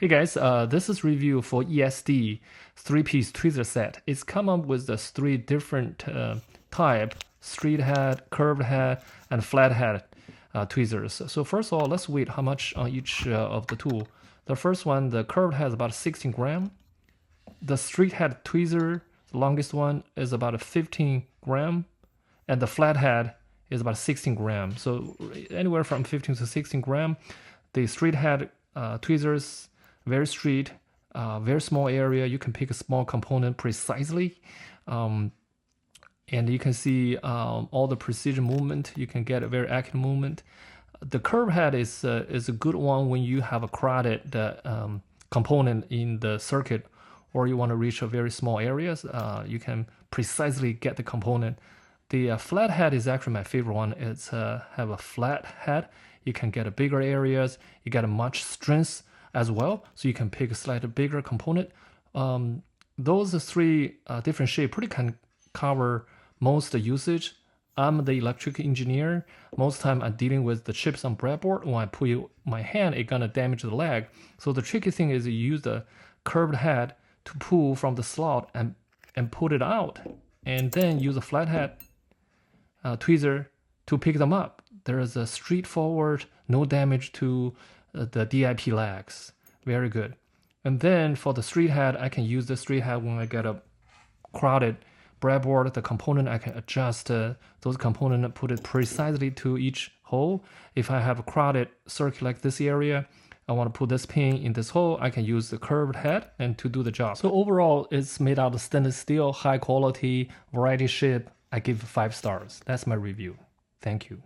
Hey guys, this is review for ESD 3-piece tweezer set. It's come up with the three different type: straight head, curved head, and flat head tweezers. So first of all, let's weight how much on each of the tool. The first one, the curved head, is about 16 gram. The straight head tweezer, the longest one, is about 15 gram, and the flat head is about 16 gram. So anywhere from 15 to 16 gram. The straight head tweezers, very straight, very small area. You can pick a small component precisely, and you can see all the precision movement. You can get a very accurate movement. The curve head is a good one when you have a crowded component in the circuit, or you want to reach a very small areas. You can precisely get the component. The flat head is actually my favorite one. It's have a flat head. You can get a bigger areas. You get a much strength as well, so you can pick a slightly bigger component. Those three different shapes pretty can cover most usage. I'm the electrical engineer. Most time I'm dealing with the chips on breadboard. When I put my hand, it's gonna damage the leg. So the tricky thing is you use the curved head to pull from the slot and put it out, and then use a flat head tweezer to pick them up. There is a straightforward, no damage to the DIP legs. Very good. And then for the straight head, I can use the straight head when I get a crowded breadboard. The component, I can adjust those components and put it precisely to each hole. If I have a crowded circuit like this area, I want to put this pin in this hole, I can use the curved head and to do the job. So overall, it's made out of stainless steel, high quality, variety shape. I give 5 stars. That's my review. Thank you.